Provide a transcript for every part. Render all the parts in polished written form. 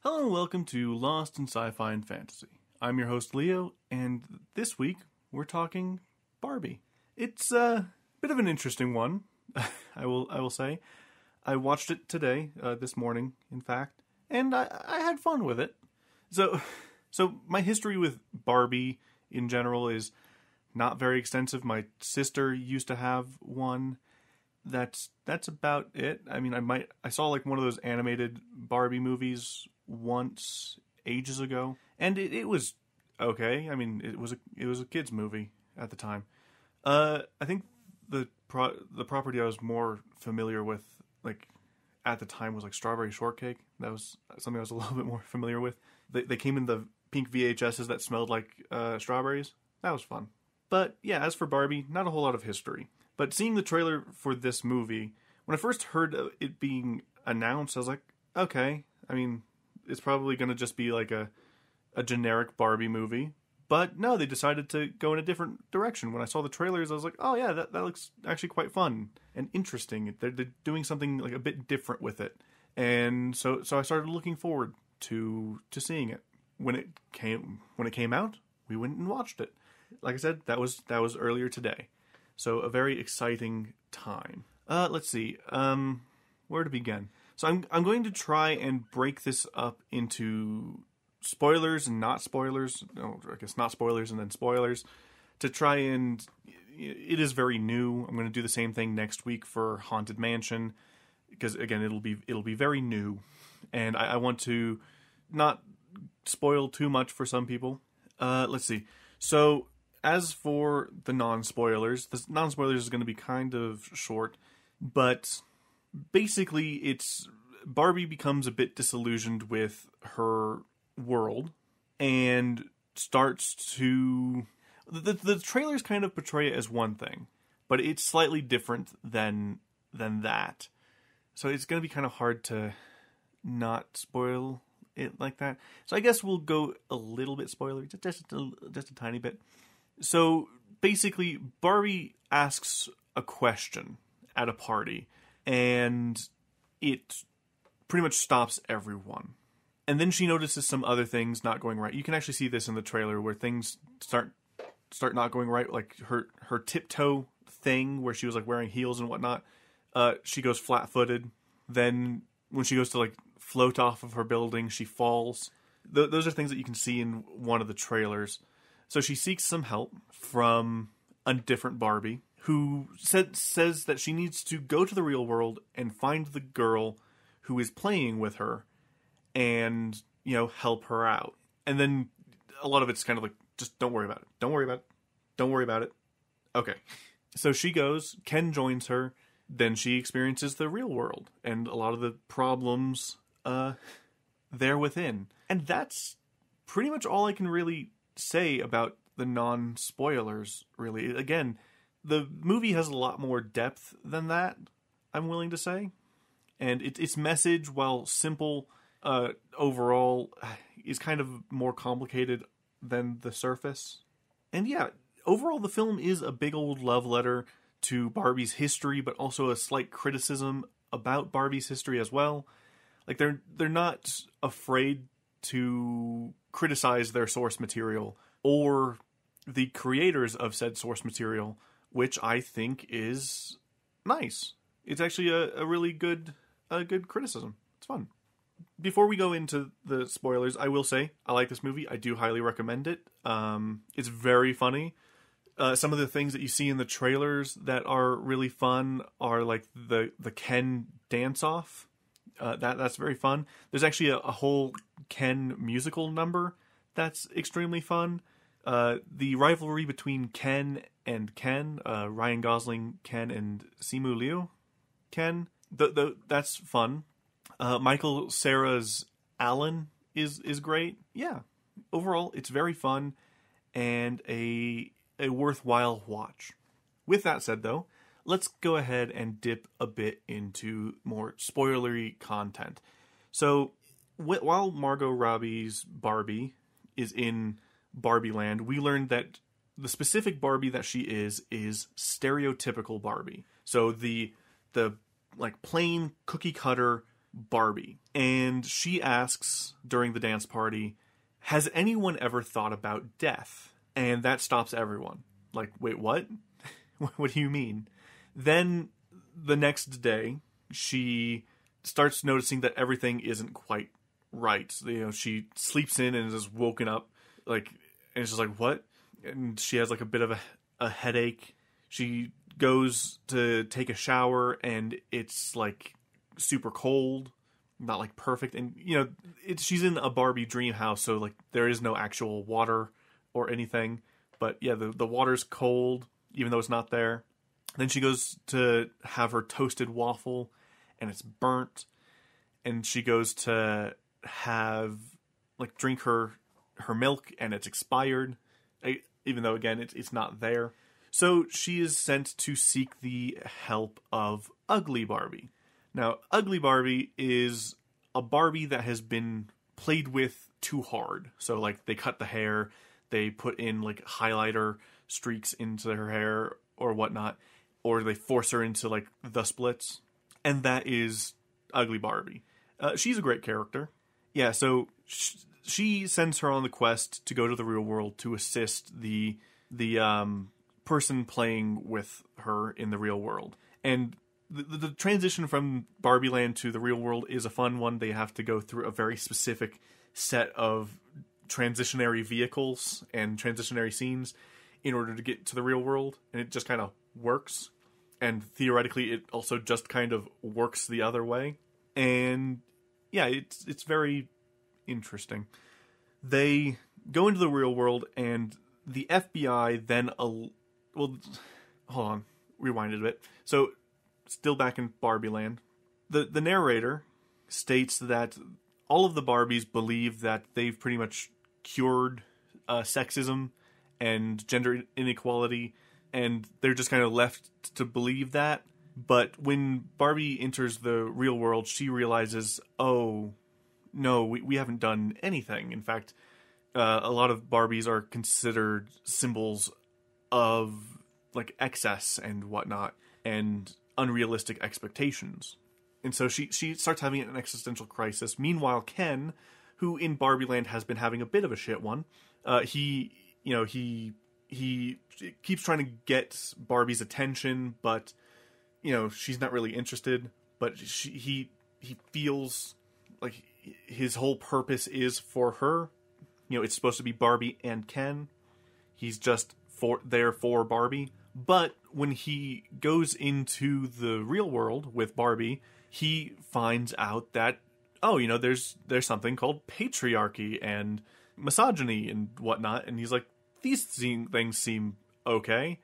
Hello and welcome to Lost in Sci-Fi and Fantasy. I'm your host Leo, and this week we're talking Barbie. It's a bit of an interesting one, I will say. I watched it today, this morning, in fact, and I had fun with it. So my history with Barbie in general is not very extensive. My sister used to have one. That's about it. I mean, I saw like one of those animated Barbie movies once ages ago, and it was okay. I mean, it was a kids movie at the time. I think the property I was more familiar with, like at the time, was like Strawberry Shortcake. That was something I was a little bit more familiar with. They came in the pink VHSs that smelled like strawberries. That was fun. But yeah, as for Barbie, not a whole lot of history. But seeing the trailer for this movie, when I first heard it being announced, I was like, okay. I mean, it's probably going to just be like a generic Barbie movie. But no, they decided to go in a different direction. When I saw the trailers, I was like, oh yeah, that looks actually quite fun and interesting. They're doing something like a bit different with it. And so I started looking forward to seeing it. When it came out, we went and watched it. Like I said, that was earlier today. So a very exciting time. Let's see. Where to begin? So I'm going to try and break this up into spoilers and not spoilers. No, I guess not spoilers and then spoilers. To try and... It is very new. I'm going to do the same thing next week for Haunted Mansion. Because, again, it'll be very new. And I want to not spoil too much for some people. Let's see. So... As for the non-spoilers is going to be kind of short, but basically it's Barbie becomes a bit disillusioned with her world and starts to... The trailers kind of portray it as one thing, but it's slightly different than that. So it's going to be kind of hard to not spoil it like that. So I guess we'll go a little bit spoilery, just a tiny bit. So basically, Barbie asks a question at a party, and it pretty much stops everyone. And then she notices some other things not going right. You can actually see this in the trailer where things start not going right, like her tiptoe thing where she was like wearing heels and whatnot. She goes flat-footed. Then when she goes to like float off of her building, she falls. Those are things that you can see in one of the trailers. So she seeks some help from a different Barbie who says that she needs to go to the real world and find the girl who is playing with her and, help her out. And then a lot of it's kind of like, just don't worry about it. Don't worry about it. Don't worry about it. Okay. So she goes, Ken joins her, then she experiences the real world and a lot of the problems there within. And that's pretty much all I can really say about the non-spoilers, really. Again, the movie has a lot more depth than that, I'm willing to say. And its message, while simple overall, is kind of more complicated than the surface. And yeah, overall the film is a big old love letter to Barbie's history, but also a slight criticism about Barbie's history as well. Like, they're not afraid to criticize their source material or the creators of said source material, which I think is nice. It's actually a really good criticism. It's fun. Before we go into the spoilers, I will say I like this movie. I do highly recommend it. It's very funny. Some of the things that you see in the trailers that are really fun are like the Ken dance-off. That's very fun. There's actually a whole Ken musical number that's extremely fun. The rivalry between Ken and Ken, Ryan Gosling, Ken, and Simu Liu, Ken, that's fun. Michael Cera's Alan is great. Yeah, overall, it's very fun and a worthwhile watch. With that said, though, let's go ahead and dip a bit into more spoilery content. So, while Margot Robbie's Barbie is in Barbie Land, we learned that the specific Barbie that she is stereotypical Barbie. So the like plain cookie cutter Barbie. And she asks during the dance party, has anyone ever thought about death? And that stops everyone. Like, wait, what? What do you mean? Then the next day, she starts noticing that everything isn't quite right. She sleeps in and is woken up, like, and it's just like, what? And she has like a bit of a headache. She goes to take a shower and it's like super cold, not like perfect. And she's in a Barbie dream house, so like there is no actual water or anything. But yeah, the water's cold, even though it's not there. Then she goes to have her toasted waffle and it's burnt. And she goes to drink her milk and it's expired, even though again it's not there. So she is sent to seek the help of Ugly Barbie. Now, Ugly Barbie is a Barbie that has been played with too hard. So like they cut the hair, they put in like highlighter streaks into her hair or whatnot, or they force her into like the splits, and that is Ugly Barbie. She's a great character. Yeah, so she sends her on the quest to go to the real world to assist the person playing with her in the real world. And the transition from Barbie Land to the real world is a fun one. They have to go through a very specific set of transitionary vehicles and transitionary scenes in order to get to the real world, and it just kind of works. And theoretically, it also just kind of works the other way. And yeah, it's very interesting. They go into the real world, and the FBI then... hold on. Rewind it a bit. So, still back in Barbie Land. The narrator states that all of the Barbies believe that they've pretty much cured sexism and gender inequality, and they're just kind of left to believe that. But when Barbie enters the real world, she realizes, oh, no, we haven't done anything. In fact, a lot of Barbies are considered symbols of like excess and whatnot, and unrealistic expectations. And so she starts having an existential crisis. Meanwhile, Ken, who in Barbie Land has been having a bit of a shit one, he keeps trying to get Barbie's attention, but she's not really interested. But he feels like his whole purpose is for her. It's supposed to be Barbie and Ken. He's just there for Barbie. But when he goes into the real world with Barbie, he finds out that, there's something called patriarchy and misogyny and whatnot. And he's like, these things seem okay.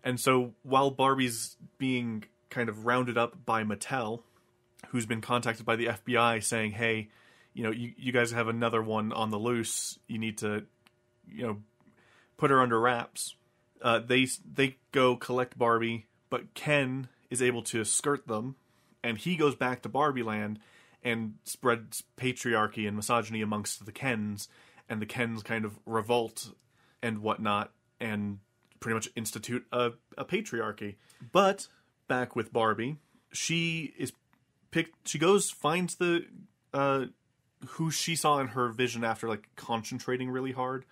And so while Barbie's being kind of rounded up by Mattel, who's been contacted by the FBI saying, hey, you guys have another one on the loose. You need to, put her under wraps. They go collect Barbie, but Ken is able to skirt them, and he goes back to Barbie Land and spreads patriarchy and misogyny amongst the Kens, and the Kens kind of revolt and whatnot, and pretty much institute a patriarchy. But back with Barbie, she is picked. She goes, finds the who she saw in her vision after like concentrating really hard.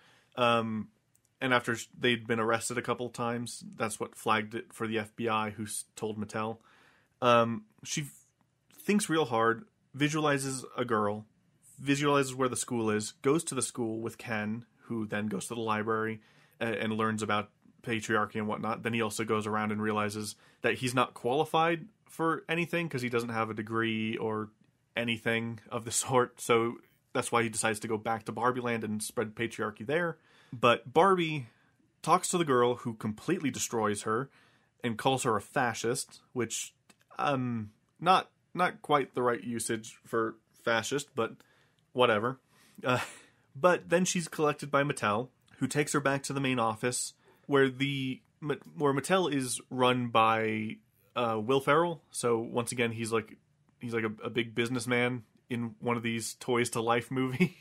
And after they'd been arrested a couple times, that's what flagged it for the FBI, who told Mattel. She thinks real hard, visualizes a girl, visualizes where the school is, goes to the school with Ken, who then goes to the library and learns about patriarchy and whatnot. Then he also goes around and realizes that he's not qualified for anything because he doesn't have a degree or anything of the sort. So that's why he decides to go back to Barbie Land and spread patriarchy there. But Barbie talks to the girl, who completely destroys her and calls her a fascist, which not quite the right usage for fascist, but whatever. But then she's collected by Mattel, who takes her back to the main office, where Mattel is run by Will Ferrell. So once again, he's like a big businessman in one of these Toys to Life movies,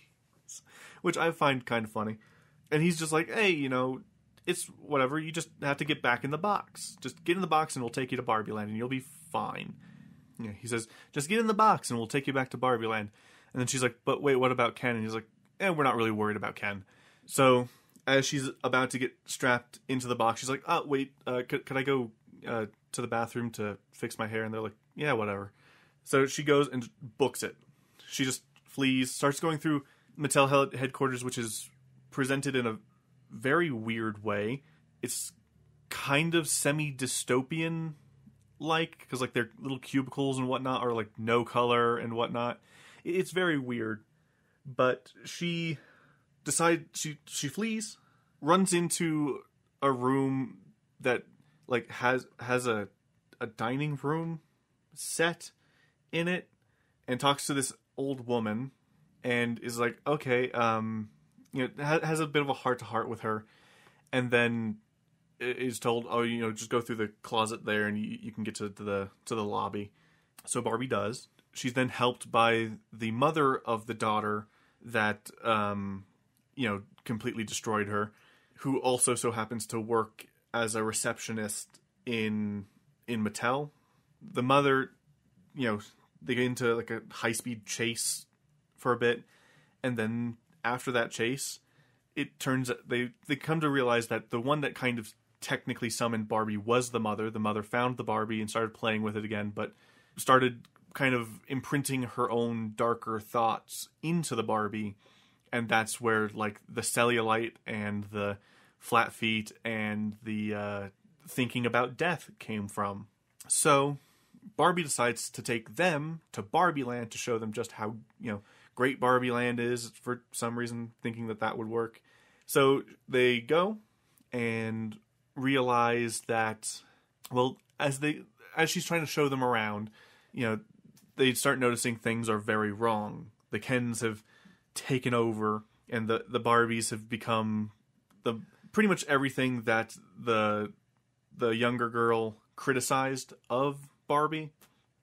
which I find kind of funny. And he's just like, hey, it's whatever. You just have to get back in the box. Just get in the box and we'll take you to Barbie Land and you'll be fine. he says, just get in the box and we'll take you back to Barbie Land. And then she's like, but wait, what about Ken? And he's like, we're not really worried about Ken. So as she's about to get strapped into the box, she's like, oh, wait, could I go to the bathroom to fix my hair? And they're like, yeah, whatever. So she goes and books it. She just flees, starts going through Mattel headquarters, which is presented in a very weird way. It's kind of semi-dystopian like, because like their little cubicles and whatnot are like no color and whatnot. It's very weird. But she decides she flees, runs into a room that like has a dining room set in it, and talks to this old woman, and is like, okay, has a bit of a heart-to-heart with her, and then is told, oh, just go through the closet there and you can get to the lobby. So Barbie does. She's then helped by the mother of the daughter that completely destroyed her, who also so happens to work as a receptionist in Mattel. The mother, they get into like a high-speed chase for a bit, and then after that chase, it turns they come to realize that the one that kind of technically summoned Barbie was the mother. The mother found the Barbie and started playing with it again, but started kind of imprinting her own darker thoughts into the Barbie, and that's where like the cellulite and the flat feet and the thinking about death came from. So Barbie decides to take them to Barbie Land to show them just how great Barbie Land is, for some reason thinking that would work. So they go and realize that, well, as she's trying to show them around, they start noticing things are very wrong. The Kens have taken over, and the Barbies have become pretty much everything that the younger girl criticized of Barbie,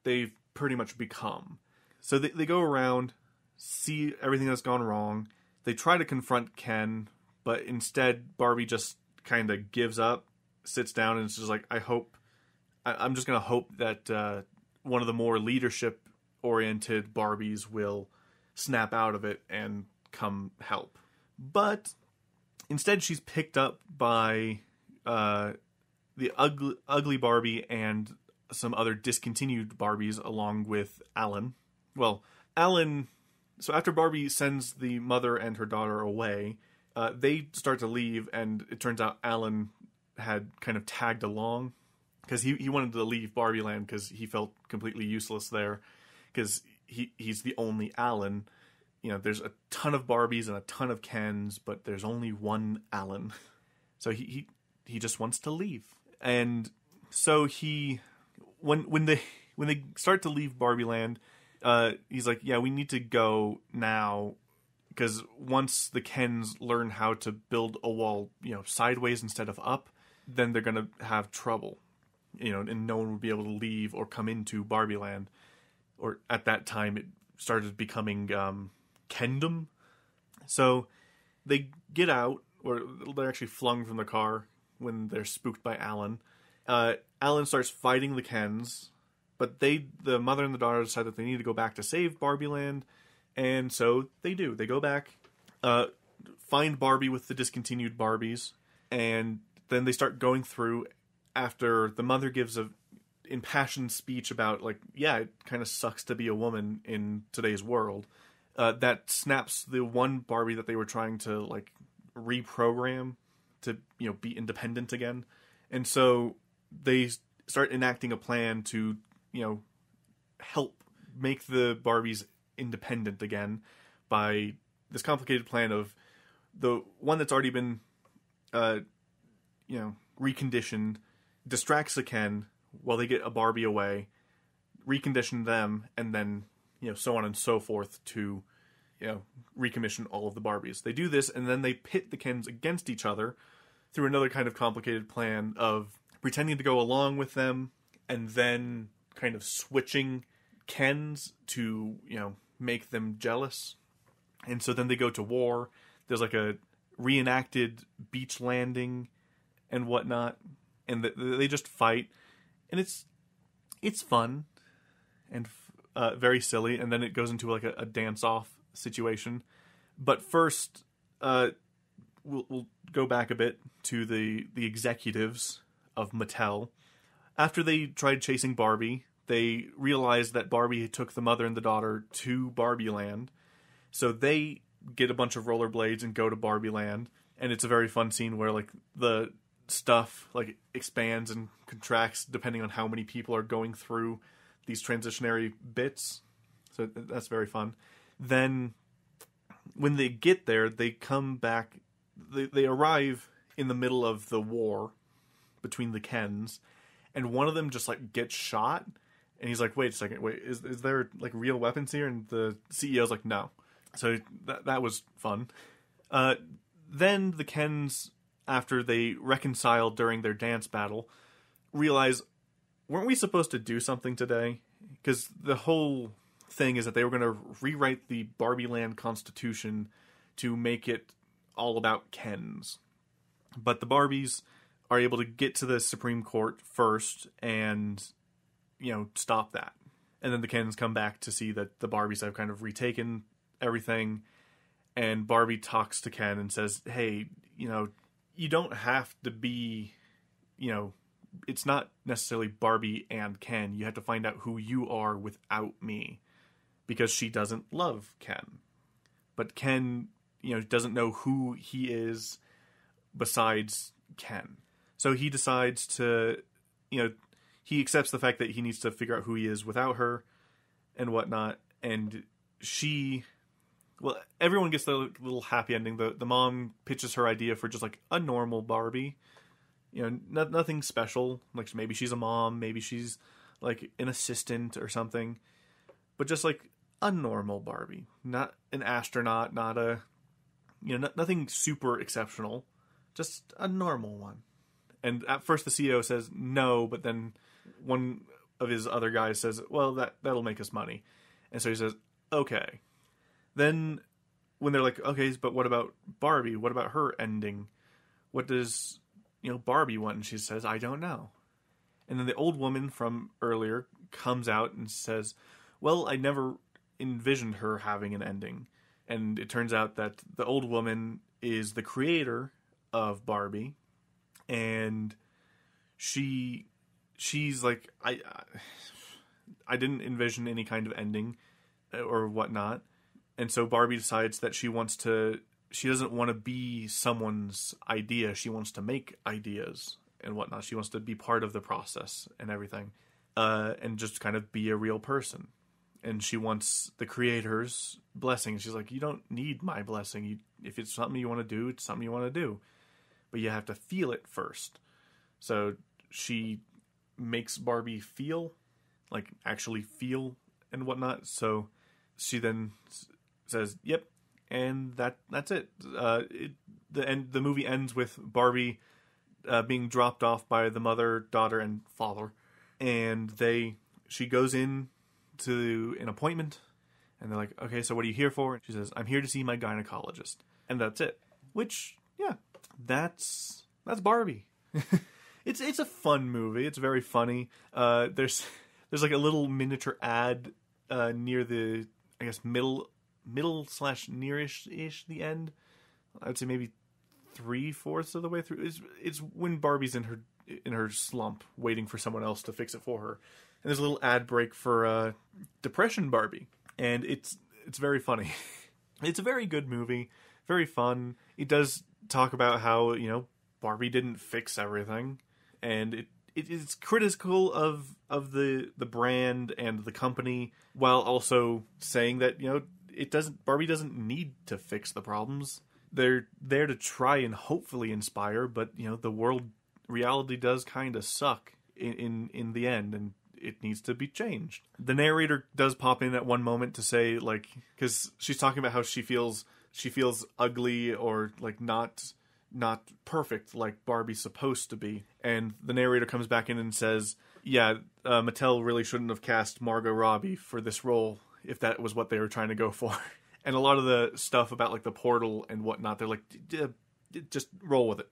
they've pretty much become. So they go around, see everything that's gone wrong. They try to confront Ken, but instead Barbie just kind of gives up, sits down, and it's just like, I'm just going to hope that one of the more leadership-oriented Barbies will snap out of it and come help. But instead she's picked up by the ugly Barbie and some other discontinued Barbies along with Alan. Well, Alan... So after Barbie sends the mother and her daughter away, they start to leave, and it turns out Alan had kind of tagged along, because he wanted to leave Barbie Land because he felt completely useless there, because he's the only Alan. There's a ton of Barbies and a ton of Kens, but there's only one Alan. So he just wants to leave. And so when they start to leave Barbie Land, he's like, yeah, we need to go now, because once the Kens learn how to build a wall, sideways instead of up, then they're going to have trouble, and no one would be able to leave or come into Barbie Land. Or at that time, it started becoming Kendom. So they get out, or they're actually flung from the car when they're spooked by Alan. Alan starts fighting the Kens, but the mother and the daughter decide that they need to go back to save Barbie Land, and so they do. They go back, find Barbie with the discontinued Barbies, and then they start going through after the mother gives a impassioned speech about, like, yeah, it kind of sucks to be a woman in today's world. That snaps the one Barbie that they were trying to, like, reprogram to, be independent again. And so they start enacting a plan to, help make the Barbies independent again by this complicated plan of the one that's already been, reconditioned, distracts the Ken while they get a Barbie away, recondition them, and then, so on and so forth to, recommission all of the Barbies. They do this, and then they pit the Kens against each other through another kind of complicated plan of pretending to go along with them, and then kind of switching Kens to, make them jealous. And so then they go to war. There's like a reenacted beach landing and whatnot, and they just fight. And it's fun. and very silly, and then it goes into like a dance-off situation. But first, we'll go back a bit to the executives of Mattel. After they tried chasing Barbie, they realized that Barbie took the mother and the daughter to Barbie Land. So they get a bunch of rollerblades and go to Barbie Land. And it's a very fun scene where like the stuff like expands and contracts depending on how many people are going through these transitionary bits. So that's very fun. Then when they get there, they come back. They arrive in the middle of the war between the Kens, and one of them just like gets shot, and he's like, wait a second, is there like real weapons here? And the CEO's like, no. So that was fun. Then the Kens, after they reconcile during their dance battle, realize, weren't we supposed to do something today? Because the whole thing is that they were going to rewrite the Barbie Land Constitution to make it all about Kens. But the Barbies are able to get to the Supreme Court first and, stop that. And then the Kens come back to see that the Barbies have kind of retaken everything. And Barbie talks to Ken and says, hey, you don't have to be, it's not necessarily Barbie and Ken. You have to find out who you are without me. Because she doesn't love Ken. But Ken, doesn't know who he is besides Ken. So he decides to, he accepts the fact that he needs to figure out who he is without her and whatnot. And everyone gets the little happy ending. The mom pitches her idea for just like a normal Barbie. Nothing special. Like maybe she's a mom, maybe she's like an assistant or something. But just like a normal Barbie. Not an astronaut, not a, nothing super exceptional. Just a normal one. And at first the CEO says no, but then one of his other guys says, well, that'll make us money. And so he says, okay. Then when they're like, okay, but what about Barbie? What about her ending? What does, Barbie want? And she says, I don't know. And then the old woman from earlier comes out and says, well, I never envisioned her having an ending. And it turns out that the old woman is the creator of Barbie. And she's like, I didn't envision any kind of ending or whatnot. And so Barbie decides that she doesn't want to be someone's idea. She wants to make ideas and whatnot. She wants to be part of the process and everything. And just kind of be a real person. And she wants the creator's blessing. She's like, you don't need my blessing. If it's something you want to do, it's something you want to do. But you have to feel it first. So she makes Barbie feel, like actually feel and whatnot. So she then says, yep, and that's it. The movie ends with Barbie being dropped off by the mother, daughter, and father. And she goes in to an appointment, and they're like, okay, so what are you here for? She says, I'm here to see my gynecologist. And that's it. Which, yeah, that's Barbie. It's a fun movie. It's very funny. There's like a little miniature ad near the, I guess, middle / nearish the end. I'd say maybe 3/4 of the way through. It's when Barbie's in her slump, waiting for someone else to fix it for her. And there's a little ad break for Depression Barbie, and it's very funny. It's a very good movie, very fun. It does talk about how Barbie didn't fix everything, and it's critical of the brand and the company, while also saying that Barbie doesn't need to fix the problems. They're there to try and hopefully inspire, but the reality does kind of suck in the end, and it needs to be changed. The narrator does pop in at one moment to say, like, because she's talking about how she feels ugly or like not perfect like Barbie's supposed to be. And the narrator comes back in and says, yeah, Mattel really shouldn't have cast Margot Robbie for this role if that was what they were trying to go for. And a lot of the stuff about like the portal and whatnot, they're like, just roll with it.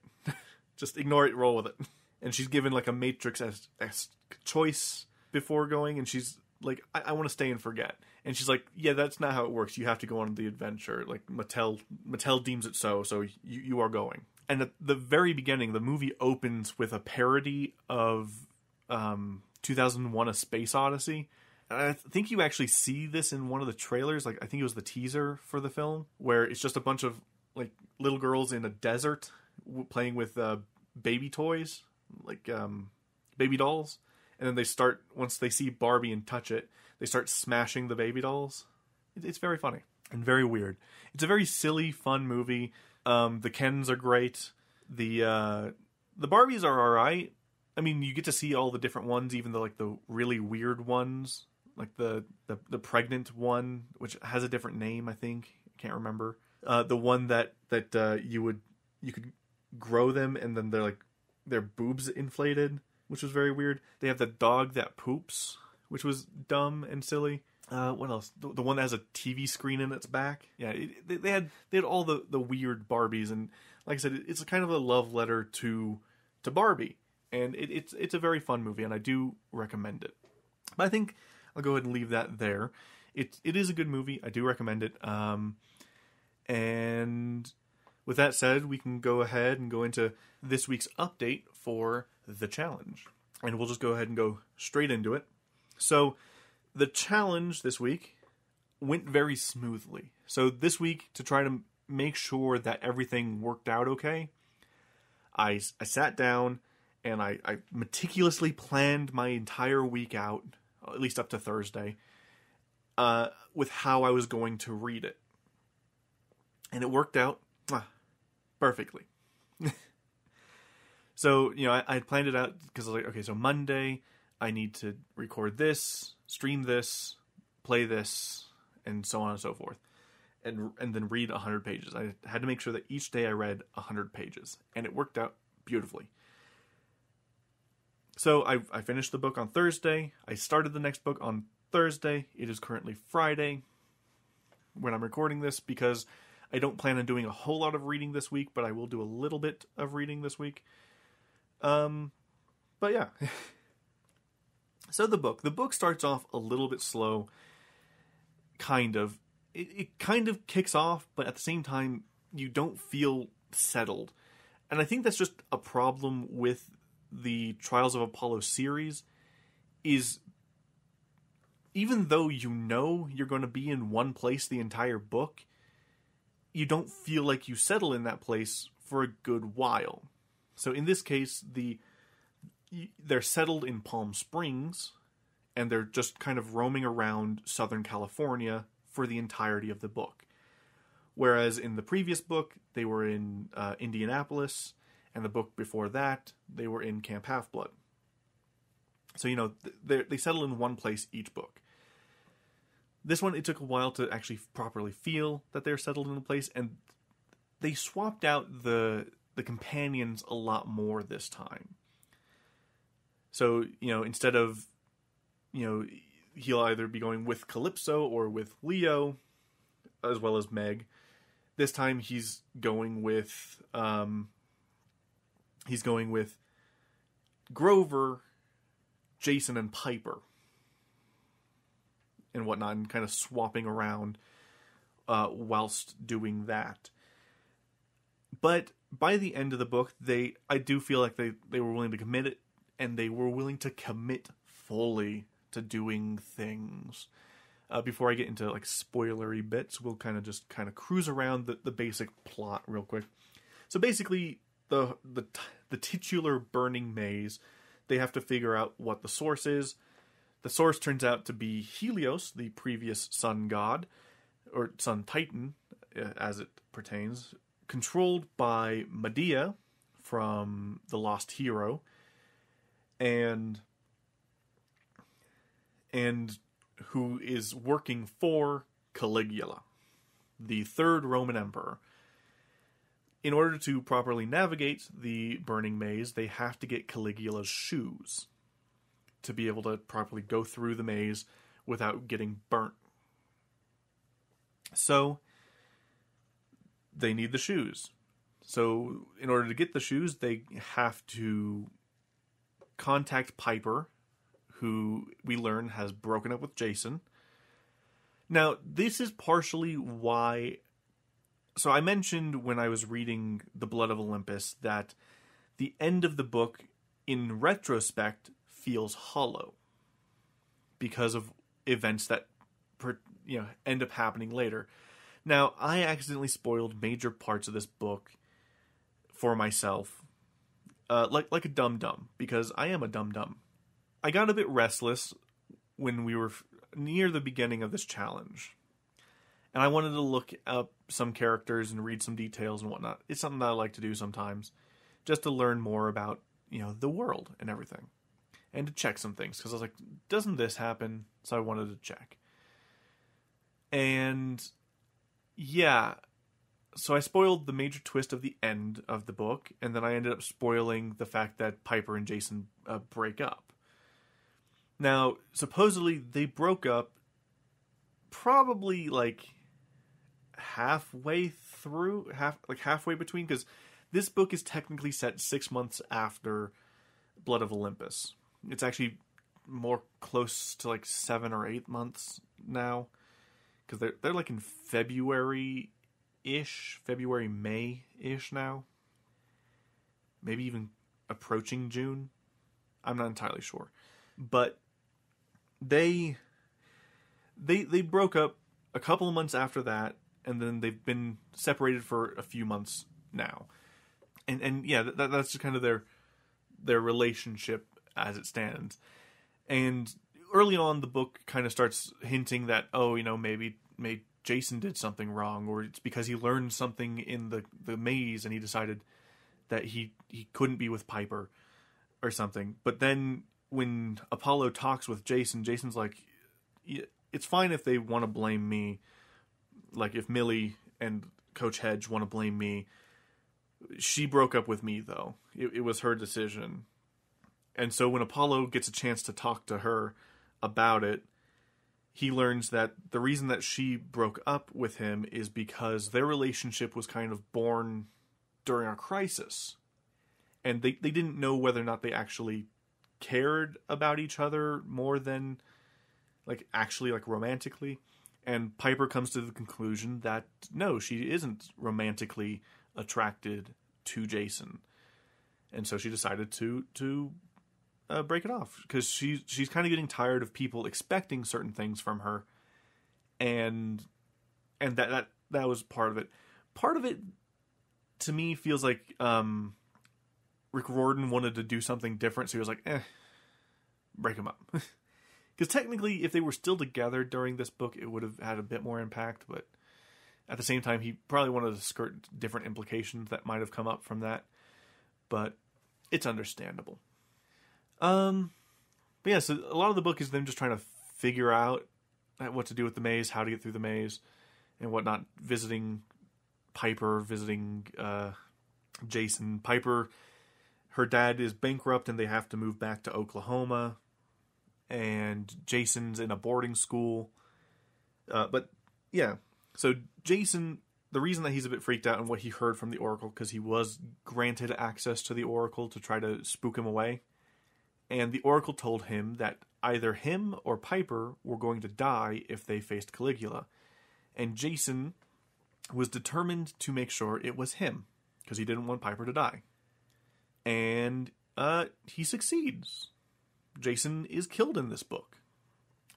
Just ignore it, roll with it. And she's given like a Matrix as choice before going, and she's like, I want to stay and forget. And she's like, yeah, that's not how it works. You have to go on the adventure. Like, Mattel deems it so you are going. And at the very beginning, the movie opens with a parody of 2001: A Space Odyssey. And I think you actually see this in one of the trailers. Like, I think it was the teaser for the film, where it's just a bunch of, like, little girls in a desert playing with baby toys, like baby dolls. And then they start, once they see Barbie and touch it, they start smashing the baby dolls. It's very funny and very weird. It's a very silly, fun movie. The Kens are great. The Barbies are alright. I mean, you get to see all the different ones, even the really weird ones, like the pregnant one, which has a different name, I think. I can't remember. The one that you could grow them and then they're like their boobs inflated, which was very weird. They have the dog that poops, which was dumb and silly. What else? The one that has a TV screen in its back. Yeah, they had all the weird Barbies, and like I said, it's a kind of a love letter to Barbie, and it's a very fun movie, and I do recommend it. But I think I'll go ahead and leave that there. It is a good movie. I do recommend it. And with that said, we can go ahead and go into this week's update for the challenge. And we'll just go ahead and go straight into it. So, the challenge this week went very smoothly. So this week, to try to make sure that everything worked out okay, I sat down and I meticulously planned my entire week out, at least up to Thursday, with how I was going to read it. And it worked out perfectly. So, I had planned it out because I was like, okay, so Monday, I need to record this, stream this, play this, and so on and so forth. And then read 100 pages. I had to make sure that each day I read 100 pages. And it worked out beautifully. So I finished the book on Thursday. I started the next book on Thursday. It is currently Friday when I'm recording this because I don't plan on doing a whole lot of reading this week, but I will do a little bit of reading this week. But yeah. So the book starts off a little bit slow, kind of. It kind of kicks off, but at the same time, you don't feel settled. And I think that's just a problem with the Trials of Apollo series, is even though you're going to be in one place the entire book, you don't feel like you settle in that place for a good while. So in this case, they're settled in Palm Springs, and they're just kind of roaming around Southern California for the entirety of the book. Whereas in the previous book, they were in Indianapolis, and the book before that, they were in Camp Half-Blood. So, they settle in one place each book. This one, it took a while to actually properly feel that they're settled in a place, and they swapped out the companions a lot more this time. So, instead of, he'll either be going with Calypso or with Leo, as well as Meg. This time he's going with Grover, Jason, and Piper, and whatnot, and kind of swapping around whilst doing that. But by the end of the book, I do feel like they were willing to commit it, and they were willing to commit fully to doing things. Before I get into spoilery bits, we'll kind of cruise around the basic plot real quick. So basically, the titular burning maze, they have to figure out what the source is. The source turns out to be Helios, the previous sun god, or sun titan, as it pertains, controlled by Medea from The Lost Hero, and who is working for Caligula, the third Roman emperor. In order to properly navigate the burning maze, they have to get Caligula's shoes to be able to properly go through the maze without getting burnt. So, they need the shoes. So, in order to get the shoes, they have to contact Piper, who we learn has broken up with Jason. Now, this is partially why... So I mentioned when I was reading The Blood of Olympus that the end of the book, in retrospect, feels hollow because of events that end up happening later. Now, I accidentally spoiled major parts of this book for myself, like a dum-dum, because I am a dum-dum. I got a bit restless when we were near the beginning of this challenge, and I wanted to look up some characters and read some details and whatnot. It's something that I like to do sometimes, just to learn more about, the world and everything, and to check some things, because I was like, doesn't this happen? So I wanted to check. And yeah, so I spoiled the major twist of the end of the book, and then I ended up spoiling the fact that Piper and Jason break up. Now, supposedly they broke up probably halfway between, because this book is technically set 6 months after Blood of Olympus. It's actually more close to 7 or 8 months now, because they're in February-ish, May-ish now. Maybe even approaching June. I'm not entirely sure. But they broke up a couple of months after that, and then they've been separated for a few months now. And yeah, that's just kind of their relationship as it stands. And early on, the book kind of starts hinting that, maybe Jason did something wrong, or it's because he learned something in the maze and he decided that he couldn't be with Piper or something. But then when Apollo talks with Jason, Jason's like, it's fine if they want to blame me. Like, if Millie and Coach Hedge want to blame me. She broke up with me, though. It was her decision. And so when Apollo gets a chance to talk to her about it, he learns that the reason that she broke up with him is because their relationship was kind of born during a crisis. And they didn't know whether or not they actually cared about each other more than, actually romantically. And Piper comes to the conclusion that, no, she isn't romantically attracted to Jason. And so she decided to break it off, because she's kind of getting tired of people expecting certain things from her, and that was part of it. Part of it, to me, feels like Rick Riordan wanted to do something different, so he was like, break them up. Because technically, if they were still together during this book, it would have had a bit more impact, but at the same time, he probably wanted to skirt different implications that might have come up from that. But it's understandable. But yeah, so a lot of the book is them just trying to figure out what to do with the maze, how to get through the maze, and whatnot. Visiting Piper, visiting Jason. Piper, her dad is bankrupt and they have to move back to Oklahoma. And Jason's in a boarding school. But yeah, so Jason, the reason that he's a bit freaked out and what he heard from the Oracle, because he was granted access to the Oracle to try to spook him away. And the Oracle told him that either him or Piper were going to die if they faced Caligula. And Jason was determined to make sure it was him, because he didn't want Piper to die. And he succeeds. Jason is killed in this book.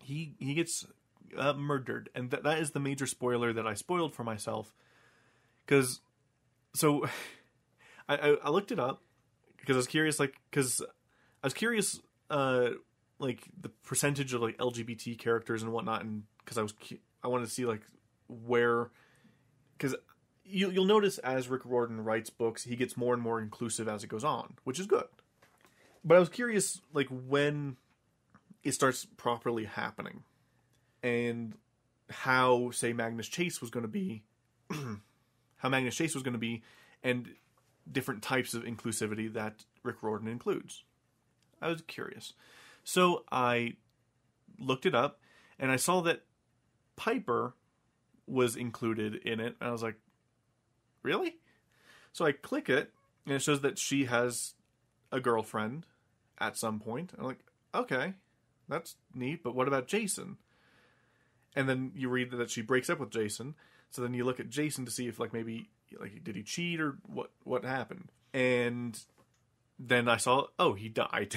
He gets murdered. And that is the major spoiler that I spoiled for myself. Because, so, I looked it up, because I was curious, the percentage of LGBT characters and whatnot, and because I wanted to see where, because you'll notice as Rick Riordan writes books, he gets more and more inclusive as it goes on, which is good. But I was curious when it starts properly happening, and how, say, Magnus Chase was going to be, and different types of inclusivity that Rick Riordan includes. I was curious. So I looked it up, and I saw that Piper was included in it, and I was like, really? So I click it, and it shows that she has a girlfriend at some point. I'm like, okay, that's neat, but what about Jason? And then you read that she breaks up with Jason, so then you look at Jason to see if, like, maybe, like, did he cheat or what happened? And then I saw, oh, he died.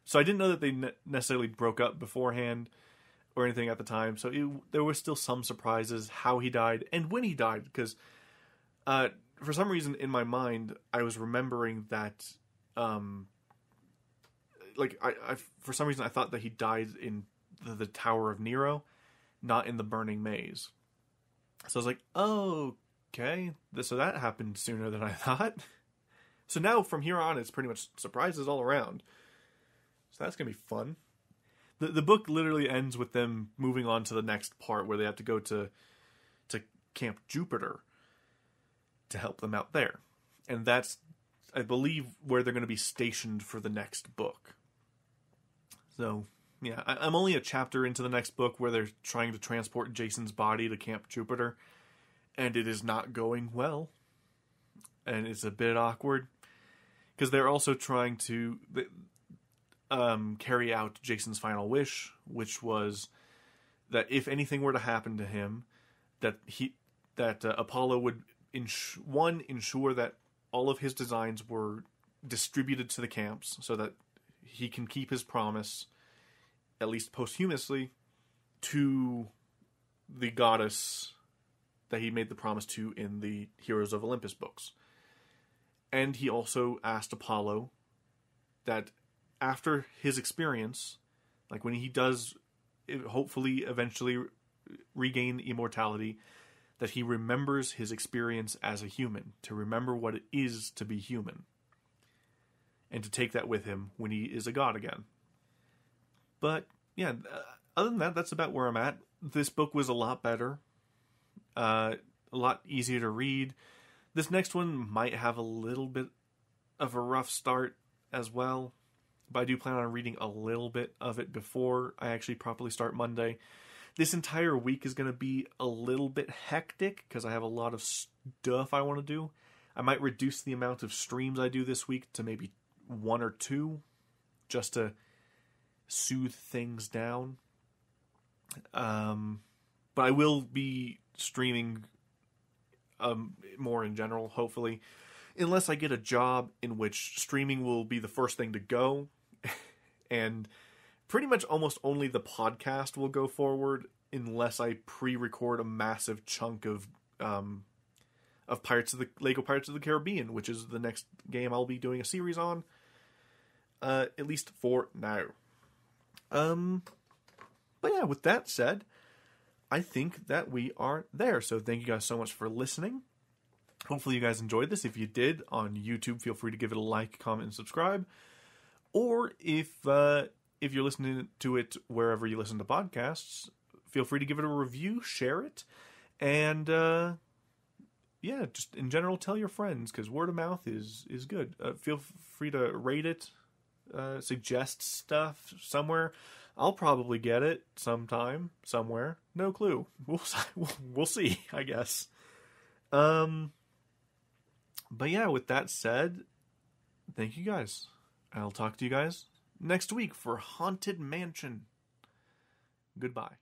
So I didn't know that they necessarily broke up beforehand or anything at the time, so there was still some surprises how he died and when he died, because for some reason in my mind, I was remembering that, like, I for some reason I thought that he died in the Tower of Nero, not in the Burning Maze. So I was like, oh, okay, so that happened sooner than I thought. So now from here on, it's pretty much surprises all around. So that's going to be fun. The book literally ends with them moving on to the next part where they have to go to Camp Jupiter to help them out there. And that's, I believe, where they're going to be stationed for the next book. So, yeah, I'm only a chapter into the next book where they're trying to transport Jason's body to Camp Jupiter, and it is not going well. And it's a bit awkward, because they're also trying to carry out Jason's final wish, which was that if anything were to happen to him, that Apollo would ensure that all of his designs were distributed to the camps so that he can keep his promise, at least posthumously, to the goddess that he made the promise to in the Heroes of Olympus books. And he also asked Apollo that after his experience, like when he does hopefully eventually regain immortality, that he remembers his experience as a human, to remember what it is to be human, and to take that with him when he is a god again. But, yeah, other than that, that's about where I'm at. This book was a lot better, a lot easier to read. This next one might have a little bit of a rough start as well, but I do plan on reading a little bit of it before I actually properly start Monday. This entire week is going to be a little bit hectic because I have a lot of stuff I want to do. I might reduce the amount of streams I do this week to maybe 1 or 2, just to soothe things down. But I will be streaming more in general, hopefully. Unless I get a job in which streaming will be the first thing to go. And pretty much almost only the podcast will go forward unless I pre-record a massive chunk of Lego Pirates of the Caribbean, which is the next game I'll be doing a series on, at least for now. But yeah, with that said, I think that we are there. So thank you guys so much for listening. Hopefully you guys enjoyed this. If you did, on YouTube, feel free to give it a like, comment, and subscribe. Or if you're listening to it wherever you listen to podcasts, feel free to give it a review, share it, and yeah, just in general, tell your friends, because word of mouth is good. Feel free to rate it, suggest stuff somewhere. I'll probably get it sometime, somewhere. No clue. We'll see, I guess. But yeah, with that said, thank you guys. I'll talk to you guys next week for Haunted Mansion. Goodbye.